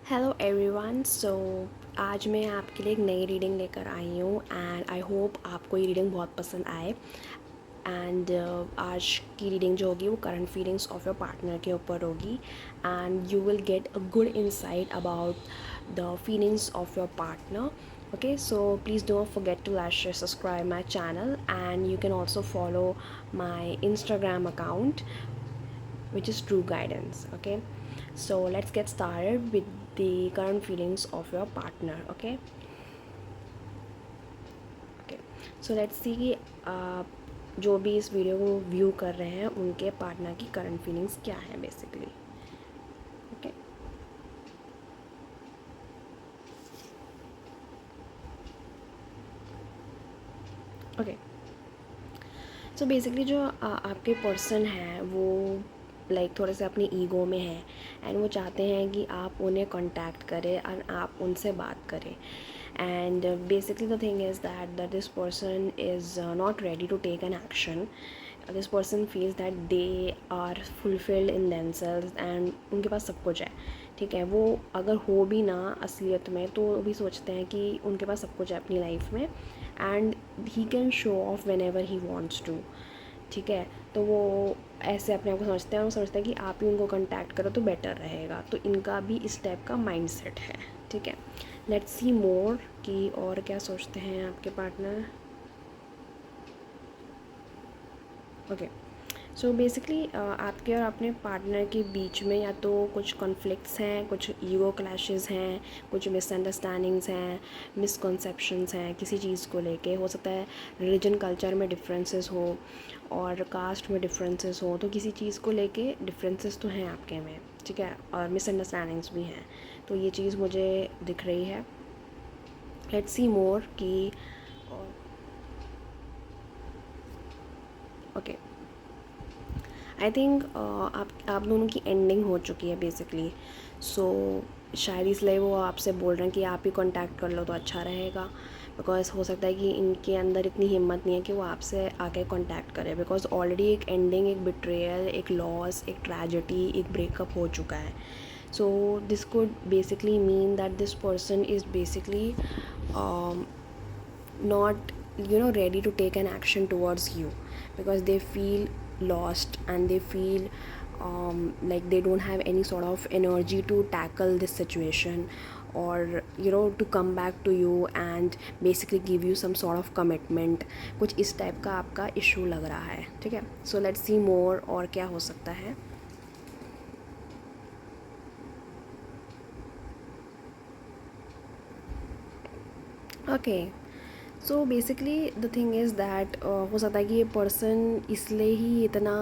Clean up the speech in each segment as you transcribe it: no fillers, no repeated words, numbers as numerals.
Hello everyone. आज मैं आपके लिए एक नई रीडिंग लेकर आई हूँ एंड आई होप आपको ये रीडिंग बहुत पसंद आए। एंड आज की रीडिंग जो होगी वो current feelings of your partner के ऊपर होगी and you will get a good insight about the feelings of your partner. Okay, so please don't forget to like, share, subscribe my channel, and you can also follow my Instagram account, which is True Guidance. Okay, so let's get started with the current feelings of your partner. Okay, so let's see कि आप जो भी इस video को view कर रहे हैं उनके पार्टनर की करंट फीलिंग्स क्या है basically. Okay okay so basically जो आपके पर्सन हैं वो थोड़े से अपनी ईगो में हैं एंड वो चाहते हैं कि आप उन्हें कांटेक्ट करें और आप उनसे बात करें. And basically the thing is that this person is not ready to take an action. This person feels that they are fulfilled in themselves and उनके पास सब कुछ है. ठीक है, वो अगर हो भी ना असलियत में तो वो भी सोचते हैं कि उनके पास सब कुछ है अपनी लाइफ में and he can show off whenever he wants to. ठीक है, तो वो ऐसे अपने आप को समझते हैं और वो समझते हैं कि आप ही उनको कांटेक्ट करो तो बेटर रहेगा. तो इनका भी इस टाइप का माइंडसेट है. ठीक है, लेट्स सी मोर कि और क्या सोचते हैं आपके पार्टनर. ओके, सो बेसिकली आपके और अपने पार्टनर के बीच में या तो कुछ कॉन्फ्लिक्ट्स हैं, कुछ ईगो क्लैशेस हैं, कुछ मिसअंडरस्टैंडिंग्स हैं, मिसकॉन्सेप्शंस हैं किसी चीज़ को लेके. हो सकता है रिलीजन कल्चर में डिफरेंसेस हो और कास्ट में डिफरेंसेस हो, तो किसी चीज़ को लेके डिफरेंसेस तो हैं आपके में. ठीक है, और मिसअंडरस्टैंडिंग्स भी हैं. तो ये चीज़ मुझे दिख रही है. लेट्स सी मोर कि ओके आई थिंक आप दोनों की एंडिंग हो चुकी है बेसिकली. सो शायद इसलिए वो आपसे बोल रहे हैं कि आप ही कांटेक्ट कर लो तो अच्छा रहेगा. बिकॉज हो सकता है कि इनके अंदर इतनी हिम्मत नहीं है कि वो आपसे आके कांटेक्ट करें, बिकॉज ऑलरेडी एक एंडिंग, एक बिट्रेयल, एक लॉस, एक ट्रेजेडी, एक ब्रेकअप हो चुका है. So this could basically mean that this person is basically not ready to take an action towards you because they feel lost and they feel like they don't have any sort of energy to tackle this situation or to come back to you and basically give you some sort of commitment. कुछ इस type का आपका issue लग रहा है. ठीक है, so let's see मोर और क्या हो सकता है. Okay, so basically the thing is that हो सकता है कि ये पर्सन इसलिए ही इतना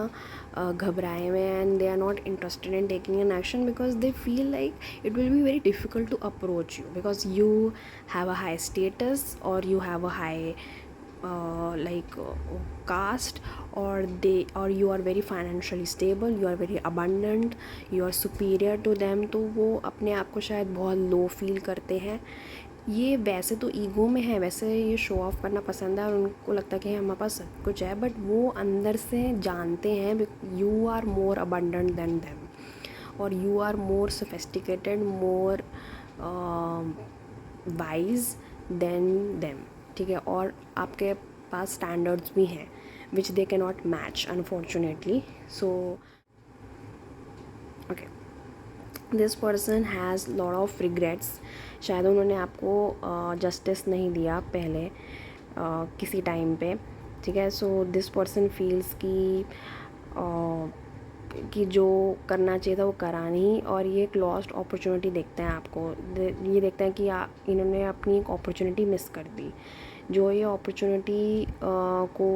घबराए हुए हैं and they are not interested in taking an action because they feel like it will be very difficult to approach you because you have a high status और you have a high caste, or you are very financially stable, you are very abundant, you are superior to them. तो वो अपने आप को शायद बहुत low feel करते हैं. ये वैसे तो ईगो में है, वैसे ये शो ऑफ करना पसंद है और उनको लगता है कि हमारे पास सब कुछ है, बट वो अंदर से जानते हैं you are more abundant than them और you are more sophisticated, more wise than them. ठीक है, और आपके पास स्टैंडर्ड्स भी हैं which they can not match unfortunately. So okay, this person has lot of regrets. शायद उन्होंने आपको जस्टिस नहीं दिया पहले किसी टाइम पे. ठीक है, सो दिस पर्सन फील्स कि जो करना चाहिए था वो करा नहीं और ये एक लॉस्ट अपॉर्चुनिटी देखते हैं आपको. ये देखते हैं कि इन्होंने अपनी एक अपॉर्चुनिटी मिस कर दी. जो ये अपॉर्चुनिटी को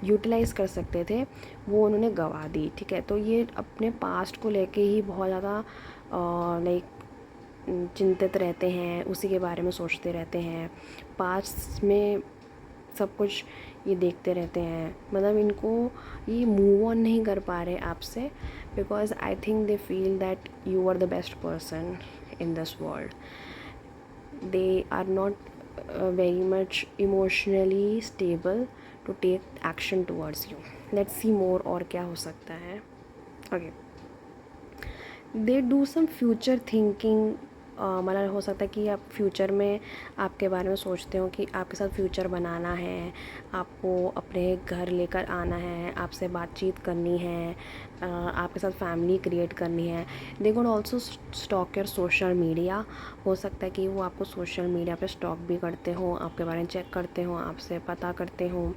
यूटिलाइज़ कर सकते थे वो उन्होंने गंवा दी. ठीक है, तो ये अपने पास्ट को लेके ही बहुत ज़्यादा चिंतित रहते हैं, उसी के बारे में सोचते रहते हैं. पास्ट में सब कुछ ये देखते रहते हैं. मतलब इनको ये मूव ऑन नहीं कर पा रहे आपसे because I think they feel that you are the best person in this world. They are not very much emotionally stable to take action towards you. Let's see more और क्या हो सकता है. Okay, they do some future thinking मतलब हो सकता है कि आप फ्यूचर में आपके बारे में सोचते हो कि आपके साथ फ्यूचर बनाना है, आपको अपने घर लेकर आना है, आपसे बातचीत करनी है, आपके साथ फैमिली क्रिएट करनी है। They could also stock your social media. हो सकता है कि वो आपको सोशल मीडिया पे स्टॉक भी करते हो, आपके बारे में चेक करते हो, आपसे पता करते हो।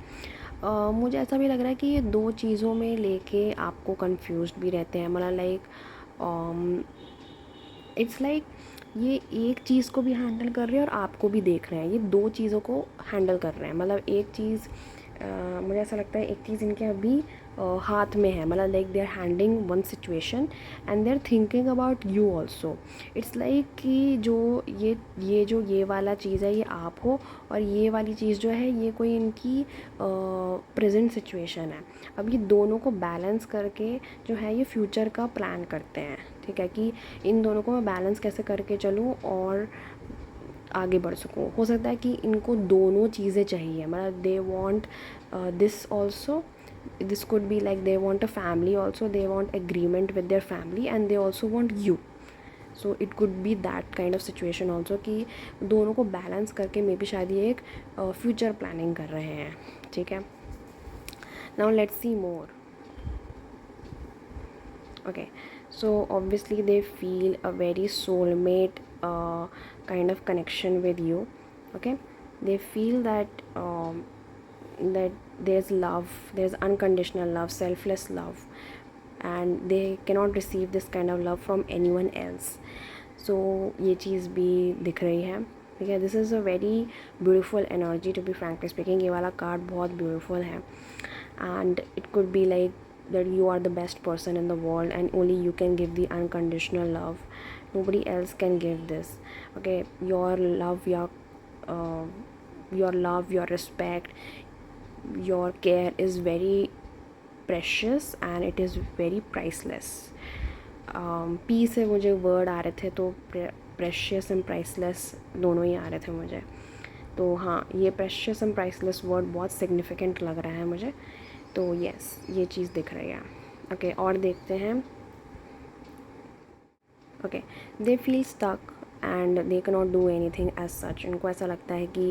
मुझे ऐसा भी लग रहा है कि ये दो चीज़ों में लेके आपको कंफ्यूज्ड भी रहते हैं। मतलब लाइक इट्स लाइक ये एक चीज़ को भी हैंडल कर रहे हैं और आपको भी देख रहे हैं, ये दो चीज़ों को हैंडल कर रहे हैं। मतलब एक चीज़ मुझे ऐसा लगता है एक चीज़ इनके अभी हाथ में है। मतलब like they are handling one situation and they are thinking about you also. It's like कि जो ये वाला चीज़ है ये आप हो, और ये वाली चीज़ जो है ये कोई इनकी प्रेजेंट सिचुएशन है। अब ये दोनों को बैलेंस करके जो है ये फ्यूचर का प्लान करते हैं। ठीक है, कि इन दोनों को मैं बैलेंस कैसे करके चलूँ और आगे बढ़ सकूँ। हो सकता है कि इनको दोनों चीज़ें चाहिए। मतलब they want this also, this could be like they want a family also, they want agreement with their family and they also want you. So it could be that kind of situation also कि दोनों को balance करके may be शायद ये एक future planning कर रहे हैं। ठीक है, now let's see more. Okay, so obviously they feel a very soulmate kind of connection with you. Okay, they feel that that there's love, there's unconditional love, selfless love, and they cannot receive this kind of love from anyone else. So ये चीज़ भी दिख रही है। ठीक है, this is a very beautiful energy to be frankly speaking. ये वाला card बहुत ब्यूटीफुल है and it could be like that you are the best person in the world and only you can give the unconditional love. Nobody else can give this. Okay, your love, uh, your love, your respect, your care is very precious and it is very priceless. P से मुझे word आ रहे थे, तो precious and priceless दोनों ही आ रहे थे मुझे। तो हाँ, ये प्रेशियस एंड प्राइसलेस वर्ड बहुत सिग्निफिकेंट लग रहा है मुझे। तो यस, ये चीज़ दिख रही है। ओके, और देखते हैं। Okay, they feel stuck and they can not do anything as such. उनको ऐसा लगता है कि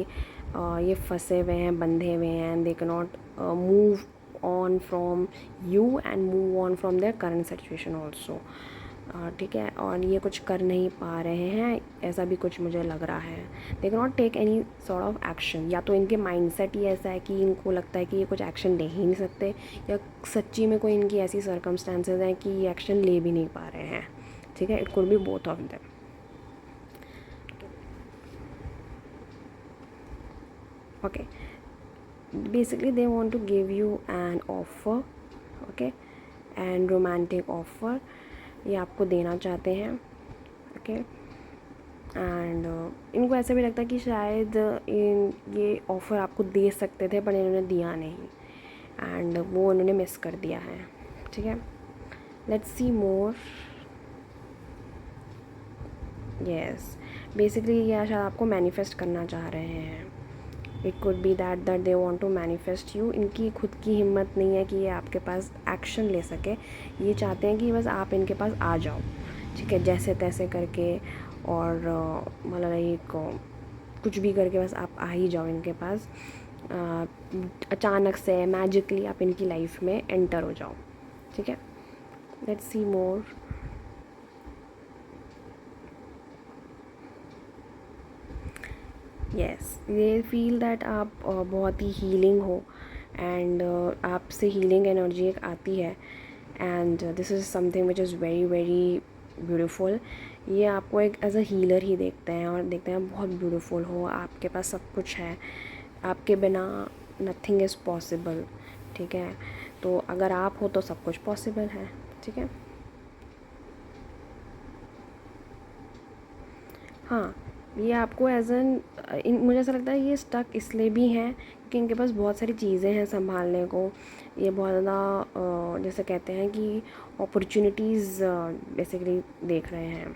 ये फंसे हुए हैं, बंधे हुए हैं, and they can not move on from you and move on from their current situation also. ठीक है, और ये कुछ कर नहीं पा रहे हैं, ऐसा भी कुछ मुझे लग रहा है। They can not take any sort of action. या तो इनके माइंडसेट ही ऐसा है कि इनको लगता है कि ये कुछ एक्शन ले ही नहीं सकते, या सच्ची में कोई इनकी ऐसी सर्कमस्टांसेस हैं कि ये एक्शन ले भी नहीं पा रहे हैं। ठीक है, it could be both of them. Okay, basically they want to give you an offer. Okay, and romantic offer ये आपको देना चाहते हैं। ओके, एंड इनको ऐसा भी लगता है कि शायद ये ऑफ़र आपको दे सकते थे पर इन्होंने दिया नहीं, एंड वो इन्होंने मिस कर दिया है। ठीक है, let's see more. Yes, basically ये शायद आपको मैनिफेस्ट करना चाह रहे हैं। It could be that they want to manifest you. इनकी खुद की हिम्मत नहीं है कि ये आपके पास एक्शन ले सके। ये चाहते हैं कि बस आप इनके पास आ जाओ। ठीक है, जैसे तैसे करके, और मतलब एक कुछ भी करके बस आप आ ही जाओ इनके पास। अचानक से मैजिकली आप इनकी लाइफ में एंटर हो जाओ। ठीक है, लेट्स सी मोर। यस, ये फील दैट आप बहुत ही हीलिंग हो, एंड आपसे हीलिंग एनर्जी एक आती है, and this is something which is very very beautiful. ये आपको एक एज अ हीलर ही देखते हैं और देखते हैं बहुत ब्यूटीफुल हो, आपके पास सब कुछ है, आपके बिना नथिंग इज़ पॉसिबल। ठीक है, तो अगर आप हो तो सब कुछ पॉसिबल है। ठीक है, हाँ, ये आपको एज एन मुझे ऐसा लगता है ये स्टक इसलिए भी हैं क्योंकि इनके पास बहुत सारी चीज़ें हैं संभालने को। ये बहुत ज़्यादा जैसे कहते हैं कि अपॉर्चुनिटीज़ बेसिकली देख रहे हैं।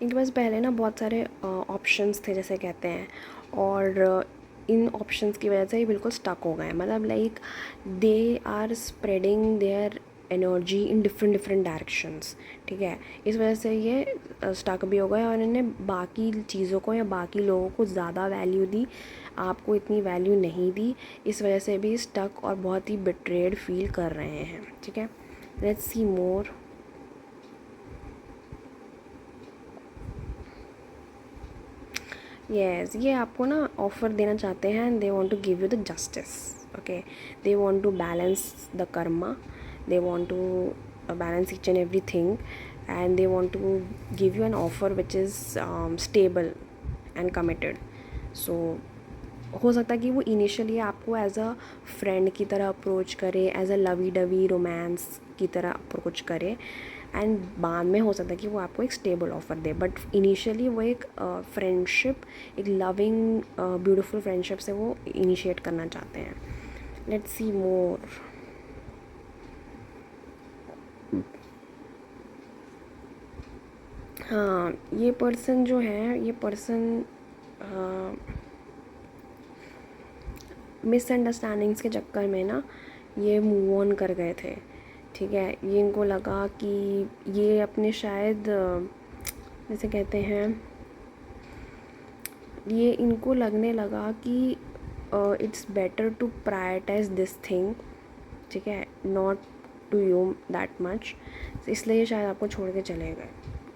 इनके पास पहले ना बहुत सारे ऑप्शंस थे जैसे कहते हैं, और इन ऑप्शंस की वजह से ये बिल्कुल स्टक हो गए हैं। मतलब like they are spreading their energy in different different directions, ठीक है। इस वजह से ये स्टक भी हो गए और इन्होंने बाकी चीज़ों को या बाकी लोगों को ज़्यादा वैल्यू दी, आपको इतनी वैल्यू नहीं दी। इस वजह से भी स्टक और बहुत ही बिट्रेड फील कर रहे हैं, ठीक है। Let's see more. यस, ये आपको ना ऑफ़र देना चाहते हैं, they want to give you the justice, okay. They want to balance the karma, they want to balance each and everything, and they want to give you an offer which is stable and committed. So हो सकता है कि वो initially आपको as a friend की तरह approach करे, as a lovey dovey romance की तरह अप्रोच करे, एंड बाद में हो सकता है कि वो आपको एक stable offer they, but initially वो एक फ्रेंडशिप, एक लविंग ब्यूटीफुल फ्रेंडशिप से वो इनिशिएट करना चाहते हैं। लेट्स सी मोर। हाँ, ये पर्सन जो है, ये पर्सन मिसअंडरस्टैंडिंग्स के चक्कर में ना ये मूव ऑन कर गए थे, ठीक है। ये इनको लगा कि ये अपने शायद जैसे कहते हैं, ये इनको लगने लगा कि it's better to prioritise this thing, ठीक है, not to you that much. इसलिए ये शायद आपको छोड़ के चले गए।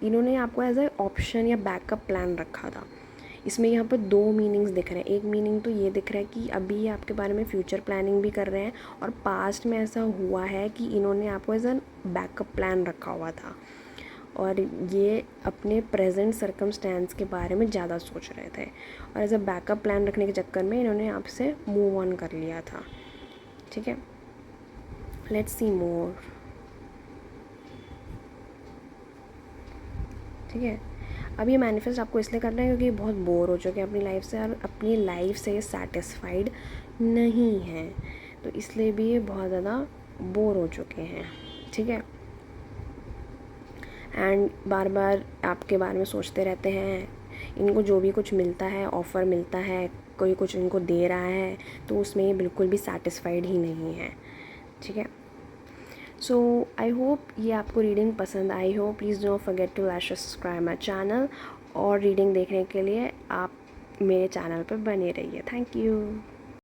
इन्होंने आपको एज ए ऑप्शन या बैकअप प्लान रखा था। इसमें यहाँ पर दो मीनिंग्स दिख रहे हैं। एक मीनिंग तो ये दिख रहा है कि अभी ये आपके बारे में फ्यूचर प्लानिंग भी कर रहे हैं, और पास्ट में ऐसा हुआ है कि इन्होंने आपको एज एन बैकअप प्लान रखा हुआ था, और ये अपने प्रेजेंट सर्कमस्टेंस के बारे में ज़्यादा सोच रहे थे, और एज अ बैकअप प्लान रखने के चक्कर में इन्होंने आपसे मूव ऑन कर लिया था, ठीक है। लेट्स सी मोर, ठीक है। अब ये मैनिफेस्ट आपको इसलिए करना है क्योंकि बहुत बोर हो चुके हैं अपनी लाइफ से, और अपनी लाइफ से ये सेटिस्फाइड नहीं हैं, तो इसलिए भी ये बहुत ज़्यादा बोर हो चुके हैं, ठीक है। एंड बार बार आपके बारे में सोचते रहते हैं। इनको जो भी कुछ मिलता है, ऑफ़र मिलता है, कोई कुछ इनको दे रहा है, तो उसमें ये बिल्कुल भी सेटिस्फाइड ही नहीं है, ठीक है। सो आई होप ये आपको रीडिंग पसंद आई हो। Please don't forget to like subscribe my channel, और रीडिंग देखने के लिए आप मेरे चैनल पर बने रहिए। Thank you.